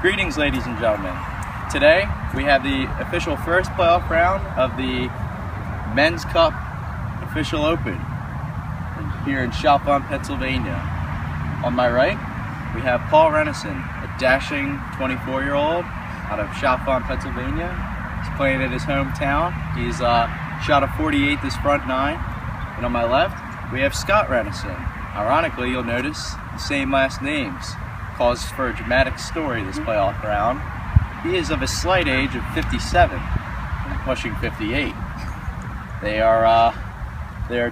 Greetings, ladies and gentlemen. Today we have the official first playoff round of the Men's Cup Official Open here in Chalfont, Pennsylvania. On my right, we have Paul Renison, a dashing 24-year-old out of Chalfont, Pennsylvania. He's playing at his hometown. He's shot a 48 this front nine. And on my left, we have Scott Renison. Ironically, you'll notice the same last names. Cause for a dramatic story this playoff round. He is of a slight age of 57 and pushing 58. They are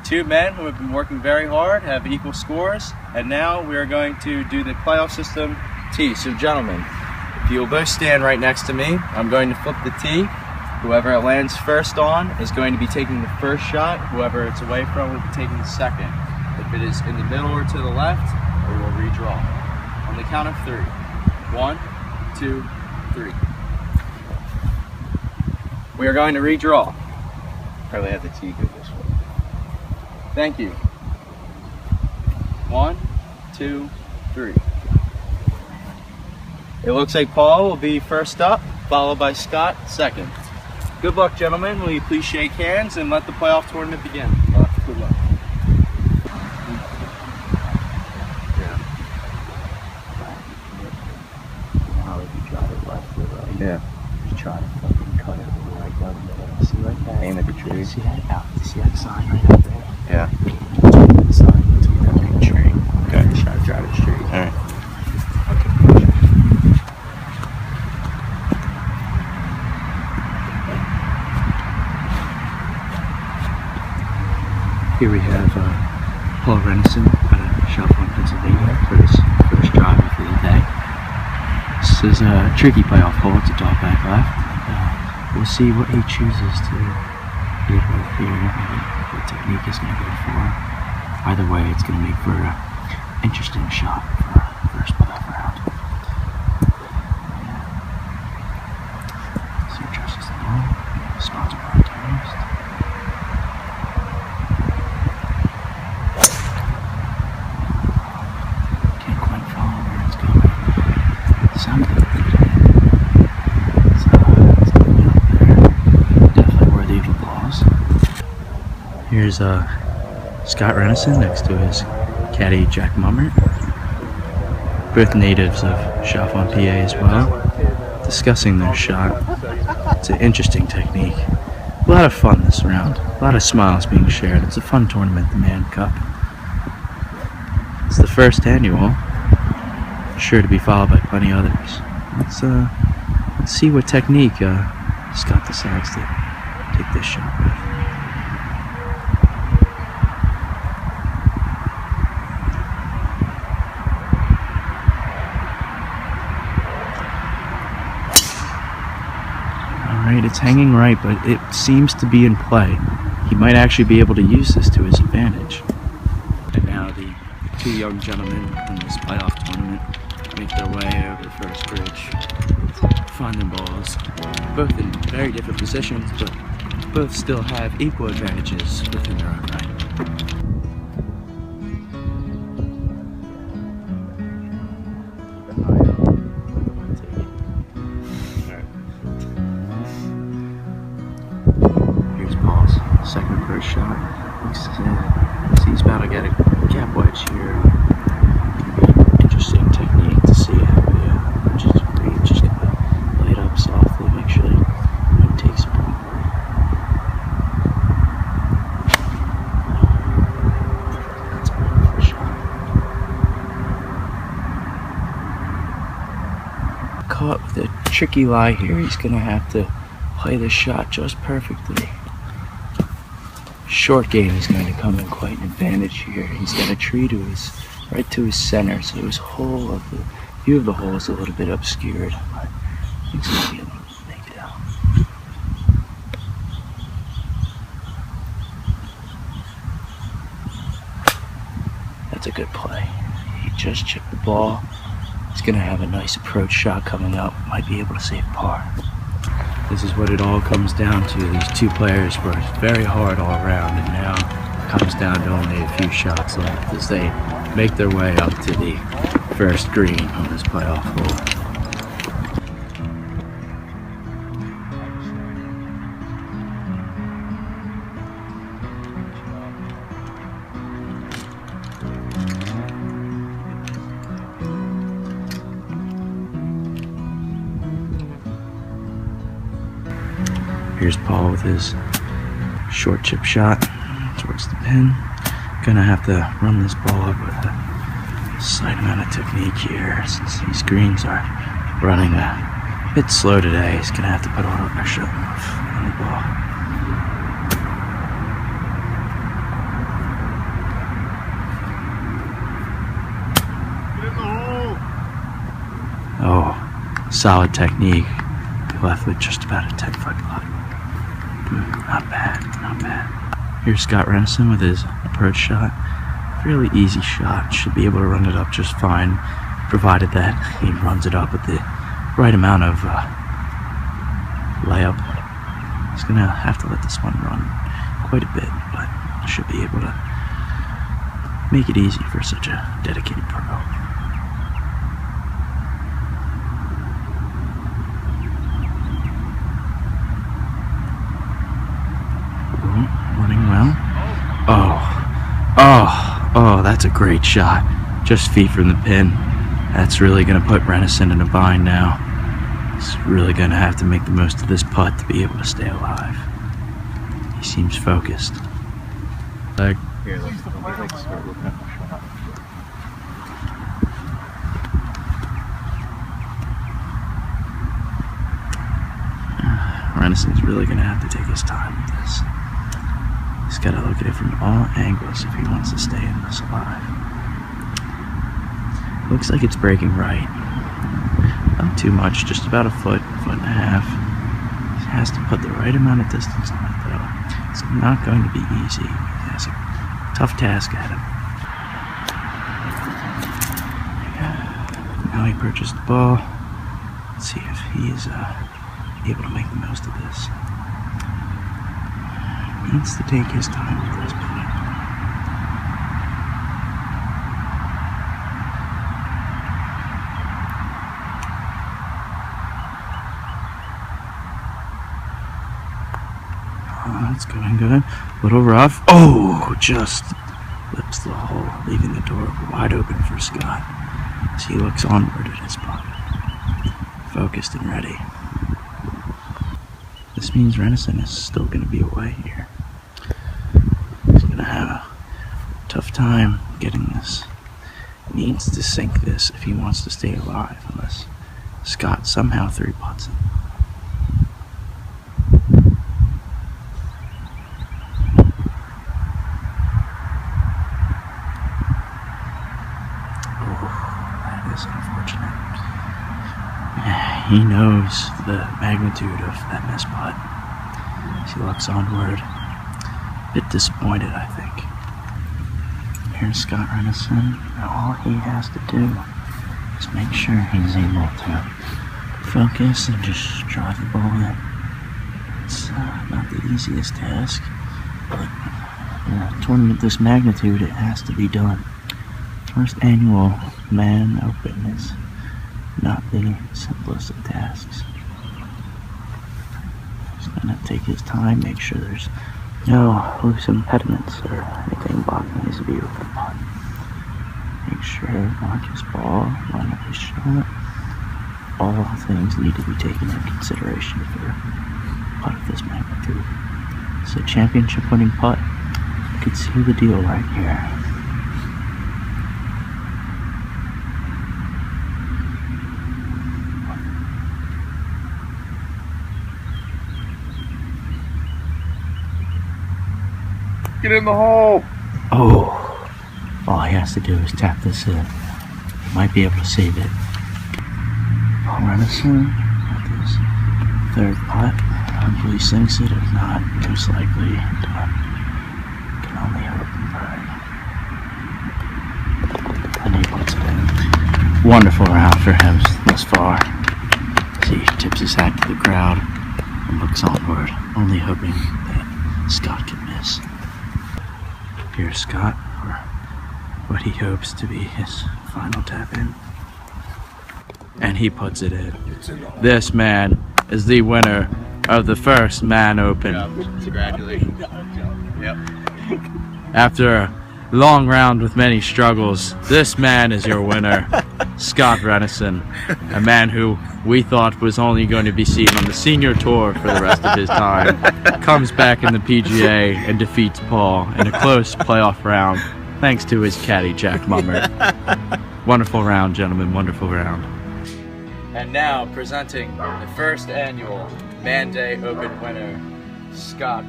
two men who have been working very hard, have equal scores, and now we are going to do the playoff system tee. So gentlemen, if you will both stand right next to me, I'm going to flip the tee. Whoever it lands first on is going to be taking the first shot. Whoever it's away from will be taking the second. If it is in the middle or to the left, we will redraw. On the count of 3. 1, 2, 3. We are going to redraw. Probably have the tee go this way. Thank you. 1, 2, 3. It looks like Paul will be first up, followed by Scott second. Good luck, gentlemen. Will you please shake hands and let the playoff tournament begin? Good luck. Yeah. Just try to fucking cut it right down the middle. See right there? Aim at the tree. See that out? See that sign right out there? Yeah. Between that sign, between that big tree. Okay. Just try to drive it straight. Alright. Okay. Here we have Paul Renison out of Chalfont, Pennsylvania for his first drive of the day. This is a tricky playoff hole. It's a dog back left. We'll see what he chooses to hit right here. Maybe what technique is going to go for. Either way, it's going to make for an interesting shot for our first playoff round. So he trustes the ball. Spots are right to most. Can't quite follow where it's going. Sounded good. It's going up there. Definitely worthy of applause. Here's Scott Renison next to his caddy Jack Mummert. Both natives of Chalfont, PA as well. Discussing their shot. It's an interesting technique. A lot of fun this round. A lot of smiles being shared. It's a fun tournament, the Man Cup. It's the first annual. Sure to be followed by plenty others. Let's see what technique Scott decides to take this shot with. Alright, it's hanging right, but it seems to be in play. He might actually be able to use this to his advantage. And now the two young gentlemen in this playoff tournament make their way over the first bridge, find their balls, both in very different positions, but both still have equal advantages within their own right. Here's Paul's second approach shot. Looks he's about to get a gap wedge here. Interesting technique to see how he just gonna lay it up softly, make sure he takes it properly. That's a beautiful shot. Caught with a tricky lie here. He's gonna have to play this shot just perfectly. Short game is going to come in quite an advantage here. He's got a tree to his right to his center, so his whole of the view of the hole is a little bit obscured, but I think he'll be able to make it out. That's a good play. He just chipped the ball. He's going to have a nice approach shot coming up. Might be able to save par. This is what it all comes down to. These two players worked very hard all around, and now it comes down to only a few shots left as they make their way up to the first green on this playoff hole. Here's Paul with his short chip shot towards the pin. Gonna have to run this ball up with a slight amount of technique here since these greens are running a bit slow today. He's gonna have to put a little pressure on the ball. Oh, solid technique. He left with just about a 10-foot putt. Not bad, not bad. Here's Scott Renison with his approach shot. Fairly easy shot. Should be able to run it up just fine, provided that he runs it up with the right amount of layup. He's gonna have to let this one run quite a bit, but should be able to make it easy for such a dedicated pro. Running well. Oh, that's a great shot. Just feet from the pin. That's really going to put Renison in a bind now. He's really going to have to make the most of this putt to be able to stay alive. He seems focused. Here, let's start looking at the shot. Renison's really going to have to take his time with this. He's got to look at it from all angles if he wants to stay in this alive. Looks like it's breaking right. Not too much, just about a foot, foot and a half. He has to put the right amount of distance on it though. It's not going to be easy. He has a tough task at him. Now he approaches the ball. Let's see if he is able to make the most of this. Needs to take his time with this putt. Oh, that's going good. A little rough. Oh, just lips the hole, leaving the door wide open for Scott as he looks onward at his putt. Focused and ready. This means Renison is still going to be away here. He's going to have a tough time getting this. He needs to sink this if he wants to stay alive, unless Scott somehow 3-putts it. Oh, that is unfortunate. He knows the magnitude of that missed putt. As he looks onward, a bit disappointed, I think. Here's Scott Renison. Now all he has to do is make sure he's able to focus and just drive the ball in. It's not the easiest task, but in a tournament this magnitude, it has to be done. First annual Man Open is not the simplest of tasks. He's gonna take his time, make sure there's no loose impediments or anything blocking his view of the putt. Make sure mark his ball, line up his shot. All things need to be taken into consideration for a putt of this magnitude. It's a championship winning putt. You can seal the deal right here. Get in the hole! Oh, all he has to do is tap this in. He might be able to save it. Paul Renison with his third putt. Hopefully he sinks it. If not, most likely done. Can only hope and pray. And he puts it in. Wonderful round for him thus far. As he tips his hat to the crowd and looks onward, only hoping that Scott can miss. Here's Scott for what he hopes to be his final tap in. And he puts it in. This man is the winner of the first Man Open. Congratulations. Yep. After long round with many struggles. This man is your winner, Scott Renison, a man who we thought was only going to be seen on the senior tour for the rest of his time, comes back in the PGA and defeats Paul in a close playoff round thanks to his caddy Jack Mummer. Wonderful round, gentlemen, wonderful round. And now presenting the first annual mandayopen winner, Scott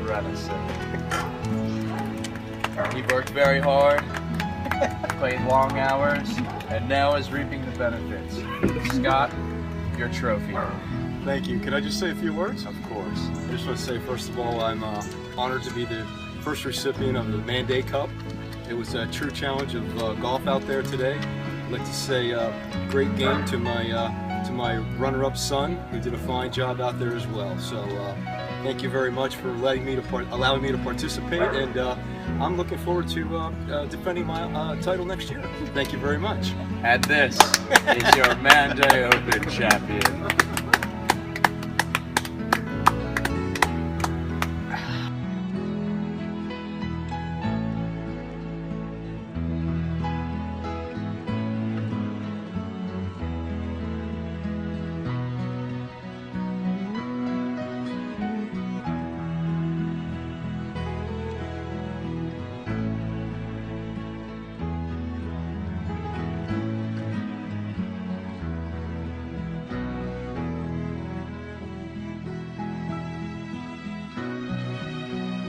Renison. He worked very hard, played long hours, and now is reaping the benefits. Scott, your trophy. Thank you. Could I just say a few words? Of course. I just want to say, first of all, I'm honored to be the first recipient of the Manday Cup. It was a true challenge of golf out there today. I'd like to say great game to my runner-up son, who did a fine job out there as well. So thank you very much for allowing me to participate, and I'm looking forward to defending my title next year. Thank you very much. And this is your Mandayopen champion.